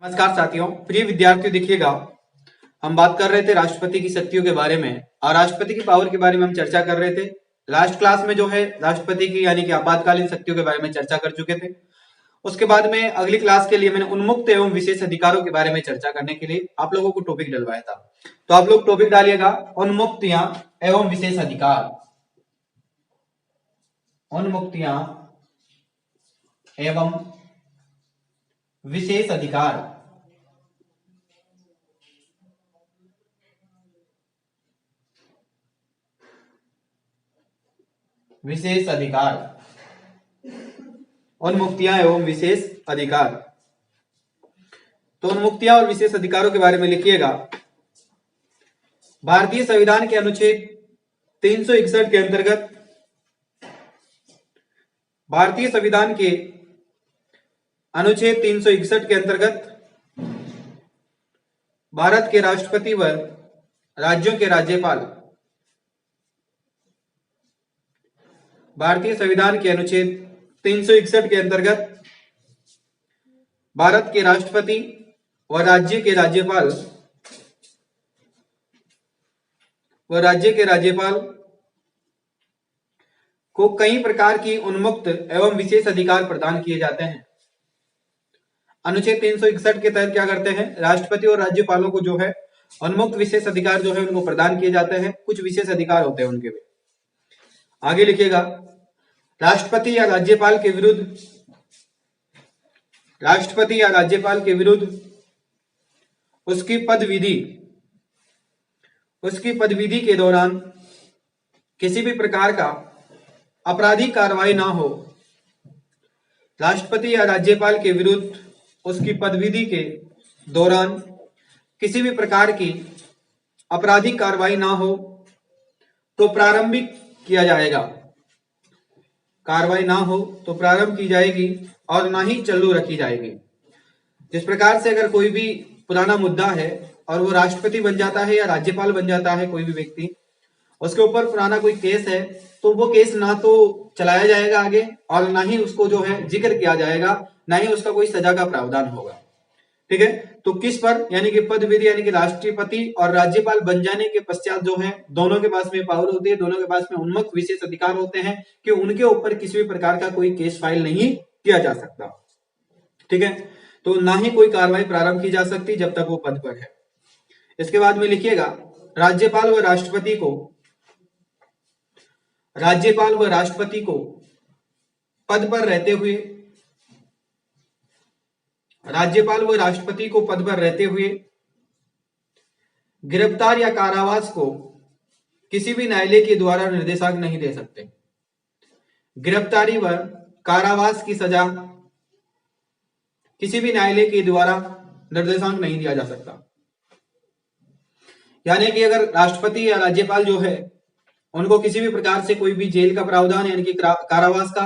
नमस्कार साथियों, प्रिय विद्यार्थियों, देखिएगा हम बात कर रहे थे राष्ट्रपति की शक्तियों के बारे में और राष्ट्रपति की पावर के बारे में हम चर्चा कर रहे थे। लास्ट क्लास में जो है राष्ट्रपति की यानी कि आपातकालीन शक्तियों के बारे में चर्चा कर चुके थे। उसके बाद में अगली क्लास के लिए मैंने उन्मुक्त एवं विशेष अधिकारों के बारे में चर्चा करने के लिए आप लोगों को टॉपिक डलवाया था। तो आप लोग टॉपिक डालिएगा उन्मुक्तियां एवं विशेष अधिकार। उन्मुक्तियां एवं विशेष अधिकार। विशेष अधिकार, उन्मुक्तियां एवं विशेष अधिकार। तो उन्मुक्तियां और विशेष अधिकारों के बारे में लिखिएगा। भारतीय संविधान के अनुच्छेद 361 के अंतर्गत भारतीय संविधान के अनुच्छेद 361 के अंतर्गत भारत के राष्ट्रपति व राज्यों के राज्यपाल भारतीय संविधान के अनुच्छेद 361 के अंतर्गत भारत के राष्ट्रपति व राज्य के राज्यपाल को कई प्रकार की उन्मुक्त एवं विशेष अधिकार प्रदान किए जाते हैं। अनुच्छेद 361 के तहत क्या करते हैं, राष्ट्रपति और राज्यपालों को जो है उन्मुक्त विशेष अधिकार जो है उनको प्रदान किए जाते हैं। कुछ विशेष अधिकार होते हैं उनके भी। आगे लिखिएगा, राष्ट्रपति या राज्यपाल के विरुद्ध उसकी पदविधि के दौरान किसी भी प्रकार का आपराधिक कार्रवाई ना हो। राष्ट्रपति या राज्यपाल के विरुद्ध उसकी पदविधि के दौरान किसी भी प्रकार की आपराधिक कार्रवाई ना हो तो प्रारंभिक किया जाएगा। कार्रवाई ना हो तो प्रारंभ की जाएगी और ना ही चालू रखी जाएगी। जिस प्रकार से अगर कोई भी पुराना मुद्दा है और वो राष्ट्रपति बन जाता है या राज्यपाल बन जाता है, कोई भी व्यक्ति, उसके ऊपर पुराना कोई केस है तो वो केस ना तो चलाया जाएगा आगे और ना ही उसको जो है जिक्र किया जाएगा, ना ही उसका कोई सजा का प्रावधान होगा। ठीक है, तो किस पर, यानी कि पदविधि यानी कि राष्ट्रपति और राज्यपाल बन जाने के पश्चात जो है दोनों के पास में पावर होती है, दोनों के पास में उन्मुक्त विशेष अधिकार होते हैं कि उनके ऊपर किसी भी प्रकार का कोई केस फाइल नहीं किया जा सकता। ठीक है, तो ना ही कोई कार्रवाई प्रारंभ की जा सकती जब तक वो पद पर है। इसके बाद में लिखिएगा, राज्यपाल व राष्ट्रपति को पद पर रहते हुए गिरफ्तार या कारावास को किसी भी न्यायालय के द्वारा निर्देशांक नहीं दे सकते। गिरफ्तारी व कारावास की सजा किसी भी न्यायालय के द्वारा निर्देशांक नहीं दिया जा सकता। यानी कि अगर राष्ट्रपति या राज्यपाल जो है उनको किसी भी प्रकार से कोई भी जेल का प्रावधान यानी कि कारावास का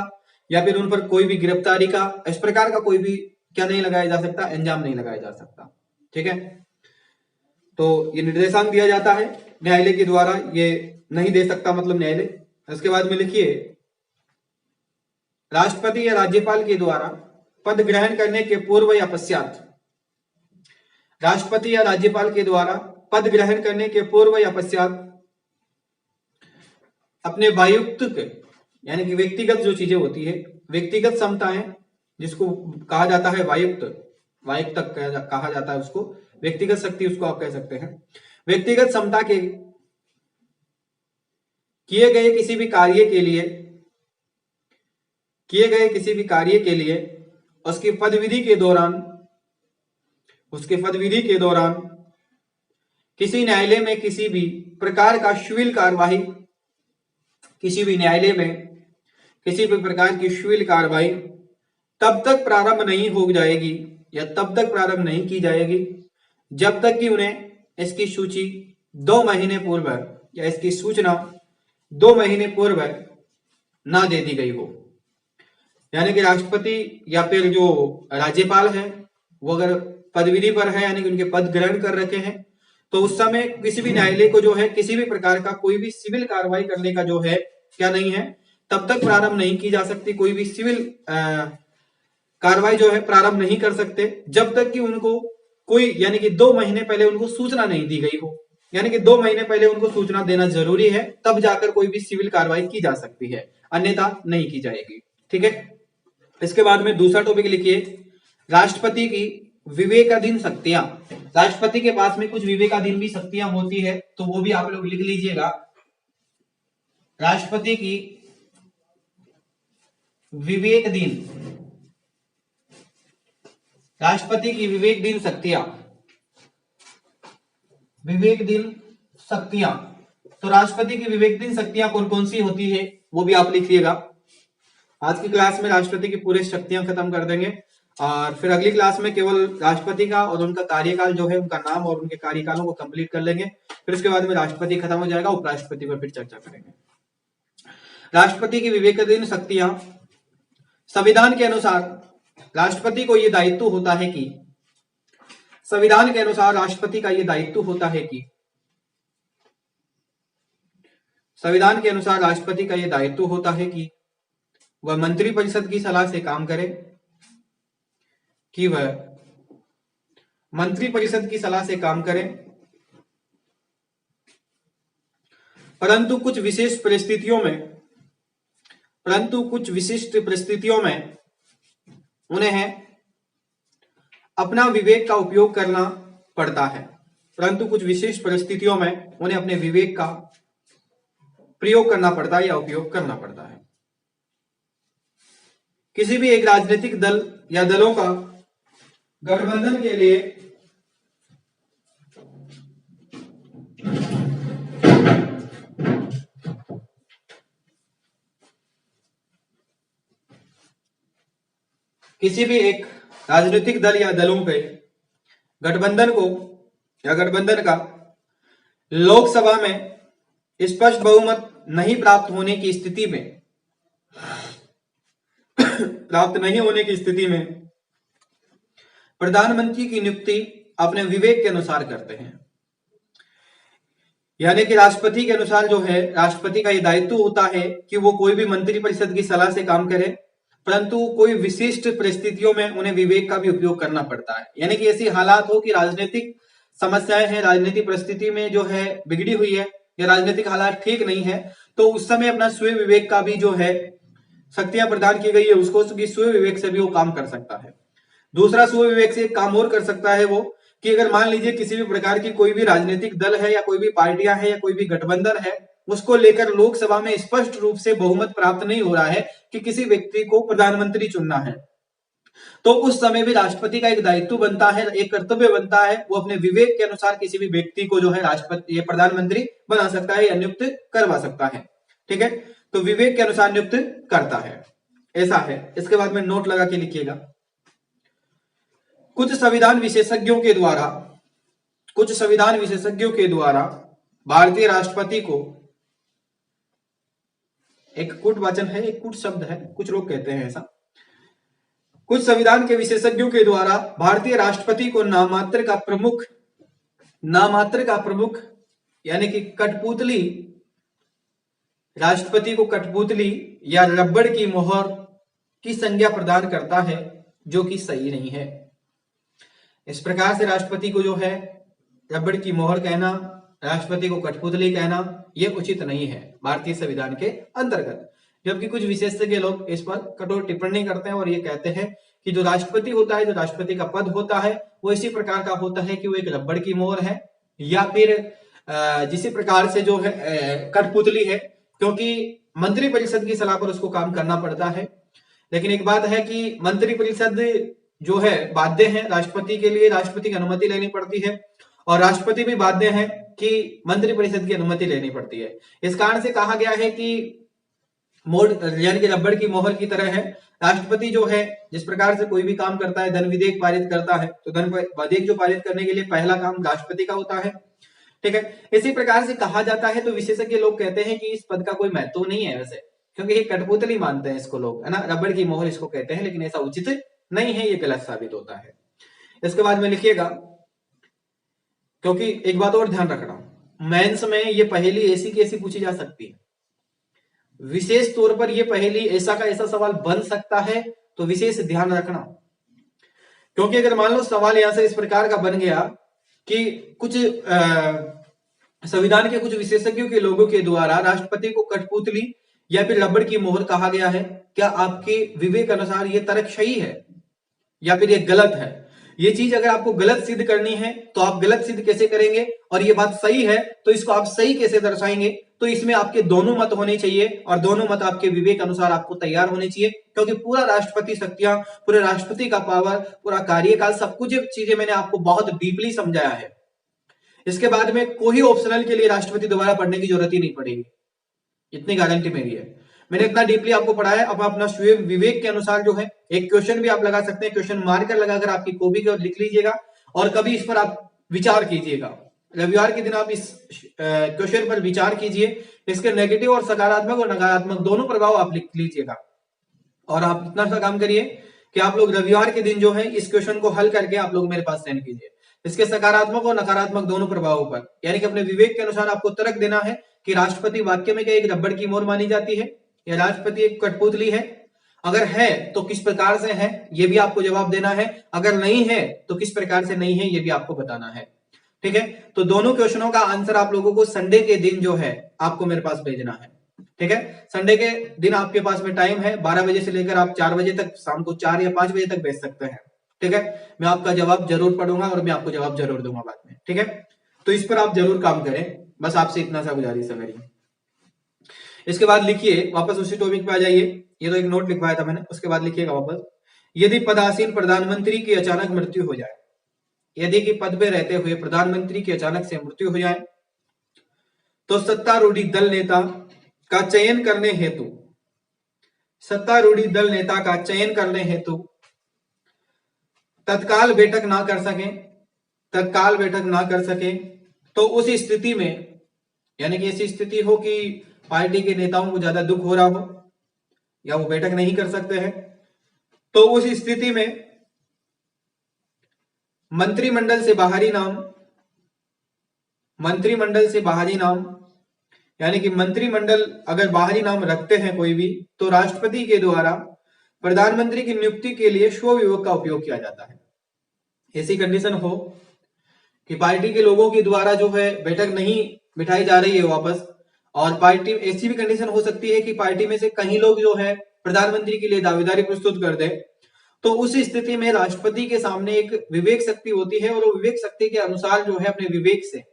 या फिर उन पर कोई भी गिरफ्तारी का, इस प्रकार का कोई भी क्या नहीं लगाया जा सकता, अंजाम नहीं लगाया जा सकता। ठीक है, तो ये निर्देशांक दिया जाता है न्यायालय के द्वारा, ये नहीं दे सकता मतलब न्यायालय। इसके बाद में लिखिए, राष्ट्रपति या राज्यपाल के द्वारा पद ग्रहण करने के पूर्व या पश्चात, राष्ट्रपति या राज्यपाल के द्वारा पद ग्रहण करने के पूर्व या पश्चात अपने वायुक्त यानी कि व्यक्तिगत जो चीजें होती है, व्यक्तिगत क्षमताएं जिसको कहा जाता है वायुक्त कहा जाता है उसको, व्यक्तिगत शक्ति उसको आप कह सकते हैं। व्यक्तिगत क्षमता के किए गए किसी भी कार्य के लिए उसकी पदविधि के दौरान किसी न्यायालय में किसी भी प्रकार का सिविल कार्रवाई तब तक प्रारंभ नहीं हो जाएगी या तब तक प्रारंभ नहीं की जाएगी जब तक कि उन्हें इसकी सूची 2 महीने पूर्व या इसकी सूचना 2 महीने पूर्व ना दे दी गई हो। यानी कि राष्ट्रपति या फिर जो राज्यपाल है वो अगर पदविधि पर है यानी कि उनके पद ग्रहण कर रखे हैं तो उस समय किसी भी न्यायालय को जो है किसी भी प्रकार का कोई भी सिविल कार्रवाई करने का जो है क्या नहीं है, तब तक प्रारंभ नहीं की जा सकती। कोई भी सिविल कार्रवाई जो है प्रारंभ नहीं कर सकते जब तक कि उनको कोई यानी कि 2 महीने पहले उनको सूचना नहीं दी गई हो। यानी कि 2 महीने पहले उनको सूचना देना जरूरी है, तब जाकर कोई भी सिविल कार्रवाई की जा सकती है, अन्यथा नहीं की जाएगी। ठीक है। इसके बाद में दूसरा टॉपिक लिखिए, राष्ट्रपति की विवेकाधीन शक्तियां। राष्ट्रपति के पास में कुछ विवेकाधीन भी शक्तियां होती है, तो वो भी आप लोग लिख लीजिएगा। राष्ट्रपति की विवेकाधीन, राष्ट्रपति की विवेकाधीन शक्तियां, विवेकाधीन शक्तियां। तो राष्ट्रपति की विवेकाधीन शक्तियां कौन कौन सी होती है वो भी आप लिखिएगा। आज की क्लास में राष्ट्रपति की पूरी शक्तियां खत्म कर देंगे और फिर अगली क्लास में केवल राष्ट्रपति का और उनका कार्यकाल जो है, उनका नाम और उनके कार्यकालों को कंप्लीट कर लेंगे। फिर उसके बाद में राष्ट्रपति खत्म हो जाएगा, उपराष्ट्रपति पर फिर चर्चा करेंगे। राष्ट्रपति की विवेकाधीन शक्तियां, संविधान के अनुसार राष्ट्रपति को यह दायित्व होता है कि, संविधान के अनुसार राष्ट्रपति का यह दायित्व होता है कि, संविधान के अनुसार राष्ट्रपति का यह दायित्व होता है कि वह मंत्रिपरिषद की सलाह से काम करे, कि वह मंत्रिपरिषद की सलाह से काम करे, परंतु कुछ विशिष्ट परिस्थितियों में उन्हें अपना विवेक का उपयोग करना पड़ता है। परंतु कुछ विशिष्ट परिस्थितियों में उन्हें अपने विवेक का प्रयोग करना पड़ता है या उपयोग करना पड़ता है। किसी भी एक राजनीतिक दल या दलों का गठबंधन के लिए किसी भी एक राजनीतिक दल या दलों के गठबंधन को या गठबंधन का लोकसभा में स्पष्ट बहुमत नहीं प्राप्त होने की स्थिति में प्रधानमंत्री की नियुक्ति अपने विवेक के अनुसार करते हैं। यानी कि राष्ट्रपति के अनुसार जो है, राष्ट्रपति का यह दायित्व होता है कि वो कोई भी मंत्रिपरिषद की सलाह से काम करे, परंतु कोई विशिष्ट परिस्थितियों में उन्हें विवेक का भी उपयोग करना पड़ता है। यानी कि ऐसी हालात हो कि राजनीतिक समस्याएं हैं, राजनीतिक परिस्थिति में जो है बिगड़ी हुई है या राजनीतिक हालात ठीक नहीं है, तो उस समय अपना स्वयं विवेक का भी जो है शक्तियां प्रदान की गई है उसको, स्वयं विवेक से भी वो काम कर सकता है। दूसरा स्वयं विवेक से एक काम और कर सकता है वो, कि अगर मान लीजिए किसी भी प्रकार की कोई भी राजनीतिक दल है या कोई भी पार्टियां है या कोई भी गठबंधन है, उसको लेकर लोकसभा में स्पष्ट रूप से बहुमत प्राप्त नहीं हो रहा है कि किसी व्यक्ति को प्रधानमंत्री चुनना है, तो उस समय भी राष्ट्रपति का एक दायित्व बनता है, एक कर्तव्य बनता है, वो अपने विवेक के अनुसार किसी भी व्यक्ति को जो है राष्ट्रपति ये प्रधानमंत्री बना सकता है या नियुक्त करवा सकता है। ठीक है, तो विवेक के अनुसार नियुक्त करता है, ऐसा है। इसके बाद में नोट लगा के लिखिएगा। कुछ संविधान विशेषज्ञों के द्वारा भारतीय राष्ट्रपति को, एक कुट वचन है, एक कुट शब्द है, कुछ लोग कहते हैं ऐसा, कुछ संविधान के विशेषज्ञों के द्वारा भारतीय राष्ट्रपति को नामात्र का प्रमुख यानी कि कठपुतली, राष्ट्रपति को कठपुतली या रबड़ की मोहर की संज्ञा प्रदान करता है, जो कि सही नहीं है। इस प्रकार से राष्ट्रपति को जो है रबड़ की मोहर कहना, राष्ट्रपति को कठपुतली कहना, यह उचित नहीं है भारतीय संविधान के अंतर्गत। जबकि कुछ विशेषज्ञ लोग इस पर कठोर टिप्पणी करते हैं और ये कहते हैं कि जो राष्ट्रपति होता है, जो राष्ट्रपति का पद होता है, वो इसी प्रकार का होता है कि वो एक रबड़ की मोहर है या फिर जिस प्रकार से जो है कठपुतली है, क्योंकि मंत्रिपरिषद की सलाह पर उसको काम करना पड़ता है। लेकिन एक बात है कि मंत्रिपरिषद जो है बाध्य है, राष्ट्रपति के लिए राष्ट्रपति की अनुमति लेनी पड़ती है और राष्ट्रपति भी बाध्य है कि मंत्रिपरिषद की अनुमति लेनी पड़ती है। इस कारण से कहा गया है कि मोड़ यानी कि रबड़ की मोहर की तरह है। राष्ट्रपति जो है जिस प्रकार से कोई भी काम करता है, धन विधेयक पारित करता है, तो धन विधेयक जो पारित करने के लिए पहला काम राष्ट्रपति का होता है। ठीक है, इसी प्रकार से कहा जाता है। तो विशेषज्ञ लोग कहते हैं कि इस पद का कोई महत्व नहीं है वैसे, क्योंकि ये कठपुतली मानते हैं इसको लोग, है ना, रबड़ की मोहर इसको कहते हैं, लेकिन ऐसा उचित नहीं है, ये गलत साबित होता है। इसके बाद में लिखिएगा, क्योंकि एक बात और ध्यान रखना, मेंस में ये पहेली ऐसी की ऐसी पूछी जा सकती है। विशेष तौर पर ये पहेली ऐसा का ऐसा सवाल बन सकता है तो विशेष ध्यान रखना, क्योंकि अगर मान लो सवाल यहां से इस प्रकार का बन गया कि कुछ संविधान के कुछ विशेषज्ञों के लोगों के द्वारा राष्ट्रपति को कठपुतली या फिर रबड़ की मोहर कहा गया है, क्या आपके विवेक अनुसार ये तर्क सही है या फिर ये गलत है? ये चीज अगर आपको गलत सिद्ध करनी है तो आप गलत सिद्ध कैसे करेंगे, और ये बात सही है तो इसको आप सही कैसे दर्शाएंगे? तो इसमें आपके दोनों मत होने चाहिए और दोनों मत आपके विवेक अनुसार आपको तैयार होने चाहिए, क्योंकि पूरा राष्ट्रपति शक्तियां, पूरे राष्ट्रपति का पावर, पूरा कार्यकाल, सब कुछ चीजें मैंने आपको बहुत डीपली समझाया है। इसके बाद में कोई ऑप्शनल के लिए राष्ट्रपति दोबारा पढ़ने की जरूरत ही नहीं पड़ेगी, इतनी गारंटी मेरी है। मैंने इतना डीपली आपको पढ़ाया। अब अपना स्वयं विवेक के अनुसार जो है एक क्वेश्चन भी आप लगा सकते हैं, क्वेश्चन मार्कर लगाकर आपकी कॉपी को लिख लीजिएगा और कभी इस पर आप विचार कीजिएगा। रविवार के दिन आप इस क्वेश्चन पर विचार कीजिए, इसके नेगेटिव और सकारात्मक और नकारात्मक दोनों प्रभाव आप लिख लीजिएगा। और आप इतना सा काम करिए कि आप लोग रविवार के दिन जो है इस क्वेश्चन को हल करके आप लोग मेरे पास सेंड कीजिए, इसके सकारात्मक और नकारात्मक दोनों प्रभावों पर, यानी कि अपने विवेक के अनुसार आपको तर्क देना है कि राष्ट्रपति वाक्य में क्या एक रबड़ की मोहर मानी जाती है या राष्ट्रपति एक कठपुतली है? अगर है तो किस प्रकार से है, ये भी आपको जवाब देना है। अगर नहीं है तो किस प्रकार से नहीं है, ये भी आपको बताना है। ठीक है, तो दोनों क्वेश्चनों का आंसर आप लोगों को संडे के दिन जो है आपको मेरे पास भेजना है। ठीक है, संडे के दिन आपके पास में टाइम है, 12 बजे से लेकर आप 4 बजे तक, शाम को 4 या 5 बजे तक भेज सकते हैं। ठीक है, मैं आपका जवाब जरूर पढ़ूंगा और मैं आपको जवाब जरूर दूंगा बाद में। ठीक है, तो इस पर आप जरूर काम करें, बस आपसे इतना सा गुजारिश है मेरी। इसके बाद लिखिए, वापस उसी टॉपिक पे आ जाइए। ये तो एक नोट लिखवाया था मैंने, उसके बाद लिखिएगा वापस, यदि पदासीन प्रधानमंत्री की अचानक मृत्यु हो जाए, यदि कि पद पे रहते हुए प्रधानमंत्री की अचानक से मृत्यु हो जाए तो सत्तारूढ़ी दल नेता का चयन करने हेतु, सत्तारूढ़ी दल नेता का चयन करने हेतु तत्काल बैठक ना कर सके, तत्काल बैठक ना कर सके तो उस स्थिति में, यानी कि ऐसी स्थिति हो कि पार्टी के नेताओं को ज्यादा दुख हो रहा हो या वो बैठक नहीं कर सकते हैं, तो उस स्थिति में मंत्रिमंडल से बाहरी नाम, मंत्रिमंडल से बाहरी नाम, यानी कि मंत्रिमंडल अगर बाहरी नाम रखते हैं कोई भी, तो राष्ट्रपति के द्वारा प्रधानमंत्री की नियुक्ति के लिए स्वविवेक का उपयोग किया जाता है। ऐसी कंडीशन हो कि पार्टी के लोगों के द्वारा जो है बैठक नहीं बिठाई जा रही है वापस, और पार्टी, ऐसी भी कंडीशन हो सकती है कि पार्टी में से कहीं लोग जो है प्रधानमंत्री के लिए दावेदारी प्रस्तुत कर दे, तो उस स्थिति में राष्ट्रपति के सामने एक विवेक शक्ति होती है और वो विवेक शक्ति के अनुसार जो है अपने विवेक से,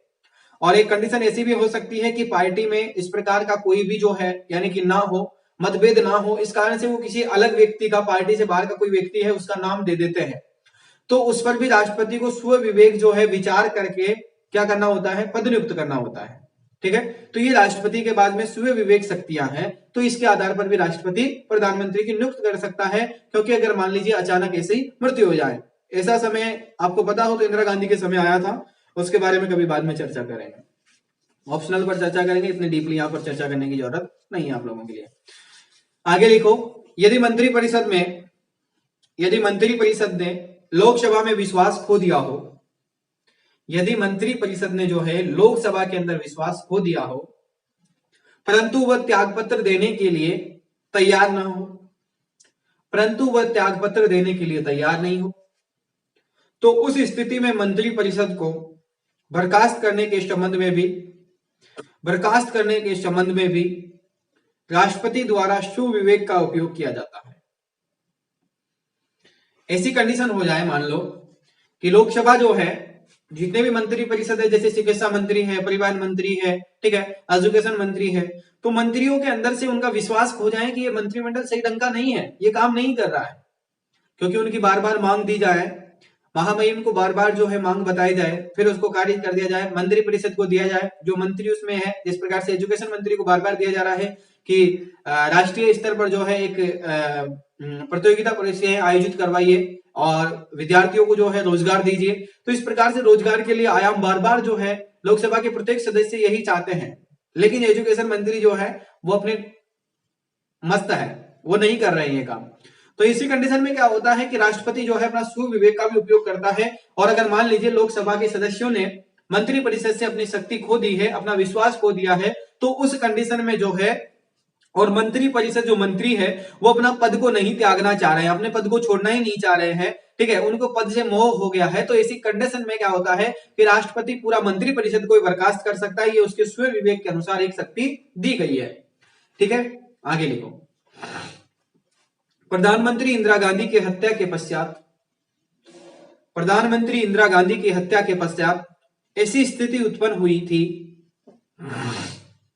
और एक कंडीशन ऐसी भी हो सकती है कि पार्टी में इस प्रकार का कोई भी जो है, यानी कि ना हो, मतभेद ना हो, इस कारण से वो किसी अलग व्यक्ति का, पार्टी से बाहर का कोई व्यक्ति है उसका नाम दे देते हैं, तो उस पर भी राष्ट्रपति को स्व विवेक जो है विचार करके क्या करना होता है, पद नियुक्त करना होता है। ठीक है, तो ये राष्ट्रपति के बाद में स्व विवेक शक्तियां हैं, तो इसके आधार पर भी राष्ट्रपति प्रधानमंत्री की नियुक्त कर सकता है, क्योंकि अगर मान लीजिए अचानक ऐसे ही मृत्यु हो जाए, ऐसा समय आपको पता हो तो इंदिरा गांधी के समय आया था, उसके बारे में कभी बाद में चर्चा करेंगे, ऑप्शनल पर चर्चा करेंगे, इतनी डीपली यहां पर चर्चा करने की जरूरत नहीं है आप लोगों के लिए। आगे लिखो, यदि मंत्रिपरिषद ने लोकसभा में विश्वास खो दिया हो, यदि मंत्रिपरिषद ने जो है लोकसभा के अंदर विश्वास खो दिया हो, परंतु वह त्यागपत्र देने के लिए तैयार ना हो, परंतु वह त्यागपत्र देने के लिए तैयार नहीं हो, तो उस स्थिति में मंत्रिपरिषद को बर्खास्त करने के संबंध में भी राष्ट्रपति द्वारा सुविवेक का उपयोग किया जाता है। ऐसी कंडीशन हो जाए, मान लो कि लोकसभा जो है, जितने भी मंत्री परिषद है, जैसे चिकित्सा मंत्री है, परिवहन मंत्री है, ठीक है, एजुकेशन मंत्री है, तो मंत्रियों के अंदर से उनका विश्वास खो जाए कि ये मंत्रिमंडल सही ढंग का नहीं है, ये काम नहीं कर रहा है, क्योंकि उनकी बार बार मांग दी जाए, महामहिम को बार बार जो है मांग बताई जाए, फिर उसको खारिज कर दिया जाए, मंत्री परिषद को दिया जाए, जो मंत्री उसमें है, जिस प्रकार से एजुकेशन मंत्री को बार बार दिया जा रहा है कि राष्ट्रीय स्तर पर जो है एक प्रतियोगिता परीक्षाएं आयोजित करवाइए और विद्यार्थियों को जो है रोजगार दीजिए, तो इस प्रकार से रोजगार के लिए आयाम बार बार जो है लोकसभा के प्रत्येक सदस्य यही चाहते हैं, लेकिन एजुकेशन मंत्री जो है वो अपने मस्त है, वो नहीं कर रहे हैं ये काम। तो इसी कंडीशन में क्या होता है कि राष्ट्रपति जो है अपना सुविवेक का भी उपयोग करता है, और अगर मान लीजिए लोकसभा के सदस्यों ने मंत्रिपरिषद से अपनी शक्ति खो दी है, अपना विश्वास खो दिया है, तो उस कंडीशन में जो है और मंत्री परिषद जो मंत्री है वो अपना पद को नहीं त्यागना चाह रहे हैं, अपने पद को छोड़ना ही नहीं चाह रहे हैं, ठीक है, उनको पद से मोह हो गया है। तो ऐसी कंडीशन में क्या होता है कि राष्ट्रपति पूरा मंत्री परिषद को बर्खास्त कर सकता है, ये उसके स्वयं विवेक के अनुसार एक शक्ति दी गई है, ठीक है। आगे लिखो, प्रधानमंत्री इंदिरा गांधी की हत्या के पश्चात, प्रधानमंत्री इंदिरा गांधी की हत्या के पश्चात ऐसी स्थिति उत्पन्न हुई थी,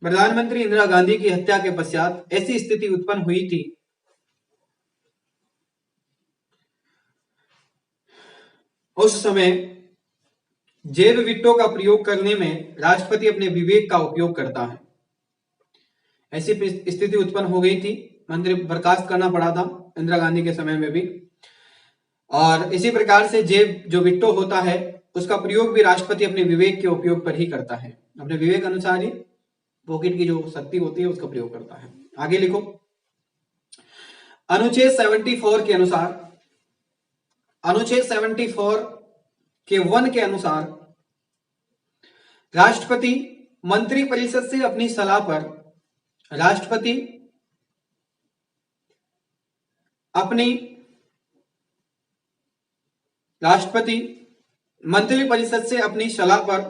प्रधानमंत्री इंदिरा गांधी की हत्या के पश्चात ऐसी स्थिति उत्पन्न हुई थी उस समय जैव विट्टो का प्रयोग करने में राष्ट्रपति अपने विवेक का उपयोग करता है। ऐसी स्थिति उत्पन्न हो गई थी, मंत्री बर्खास्त करना पड़ा था इंदिरा गांधी के समय में भी, और इसी प्रकार से जैव जो विट्टो होता है उसका प्रयोग भी राष्ट्रपति अपने विवेक के उपयोग पर ही करता है, अपने विवेक अनुसार ही पॉकेट की जो शक्ति होती है उसका प्रयोग करता है। आगे लिखो, अनुच्छेद 74 के अनुसार, अनुच्छेद 74 के 1 के अनुसार राष्ट्रपति मंत्री परिषद से अपनी सलाह पर, राष्ट्रपति मंत्री परिषद से अपनी सलाह पर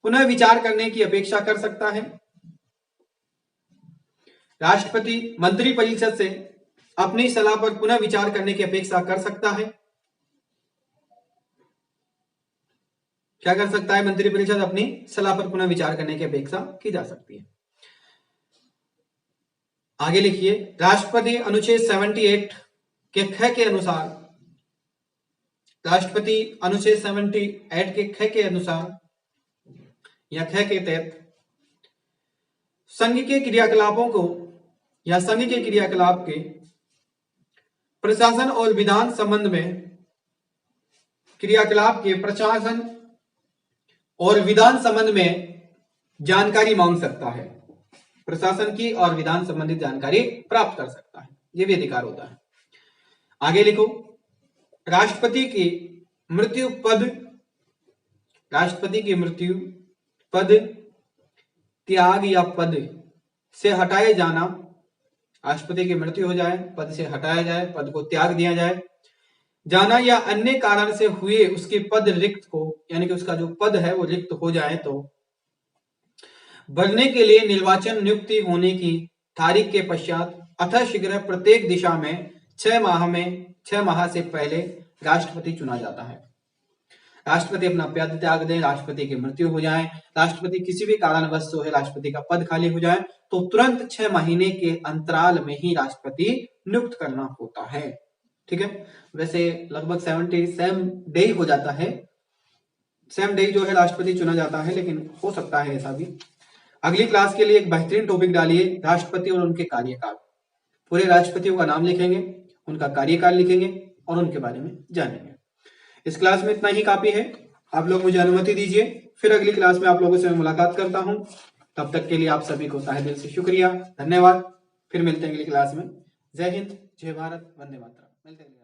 पुनः विचार करने की अपेक्षा कर सकता है। राष्ट्रपति मंत्री परिषद से अपनी सलाह पर पुनः विचार करने की अपेक्षा कर सकता है। क्या कर सकता है? मंत्री परिषद अपनी सलाह पर पुनः विचार करने की अपेक्षा की जा सकती है। आगे लिखिए, राष्ट्रपति अनुच्छेद 78 के ख के अनुसार, राष्ट्रपति अनुच्छेद 78 के ख के अनुसार या ख के तहत संघ के क्रियाकलापों को या संघ के क्रियाकलाप के प्रशासन और विधान संबंध में, क्रियाकलाप के प्रशासन और विधान संबंध में जानकारी मांग सकता है, प्रशासन की और विधान संबंधित जानकारी प्राप्त कर सकता है, यह भी अधिकार होता है। आगे लिखो, राष्ट्रपति की मृत्यु पद, राष्ट्रपति की मृत्यु पद त्याग या पद से हटाए जाना, राष्ट्रपति की मृत्यु हो जाए, पद से हटाया जाए, पद को त्याग दिया जाए, जाना या अन्य कारण से हुए उसके पद रिक्त को, यानी कि उसका जो पद है वो रिक्त हो जाए तो भरने के लिए निर्वाचन नियुक्ति होने की तारीख के पश्चात अतः शीघ्र प्रत्येक दिशा में 6 माह से पहले राष्ट्रपति चुना जाता है। राष्ट्रपति अपना पद त्याग दें, राष्ट्रपति की मृत्यु हो जाए, राष्ट्रपति किसी भी कारणवश जो है राष्ट्रपति का पद खाली हो जाए तो तुरंत 6 महीने के अंतराल में ही राष्ट्रपति नियुक्त करना होता है, ठीक है। वैसे लगभग 70 सेम डे हो जाता है, सेम डे जो है राष्ट्रपति चुना जाता है, लेकिन हो सकता है ऐसा भी। अगली क्लास के लिए एक बेहतरीन टॉपिक डालिए, राष्ट्रपति और उनके कार्यकाल। पूरे राष्ट्रपतियों का नाम लिखेंगे, उनका कार्यकाल लिखेंगे और उनके बारे में जानेंगे। इस क्लास में इतना ही काफी है, आप लोग मुझे अनुमति दीजिए, फिर अगली क्लास में आप लोगों से मैं मुलाकात करता हूं। तब तक के लिए आप सभी को तहे दिल से शुक्रिया, धन्यवाद। फिर मिलते हैं अगली क्लास में। जय हिंद, जय भारत, वंदे मातरम। मिलते हैं।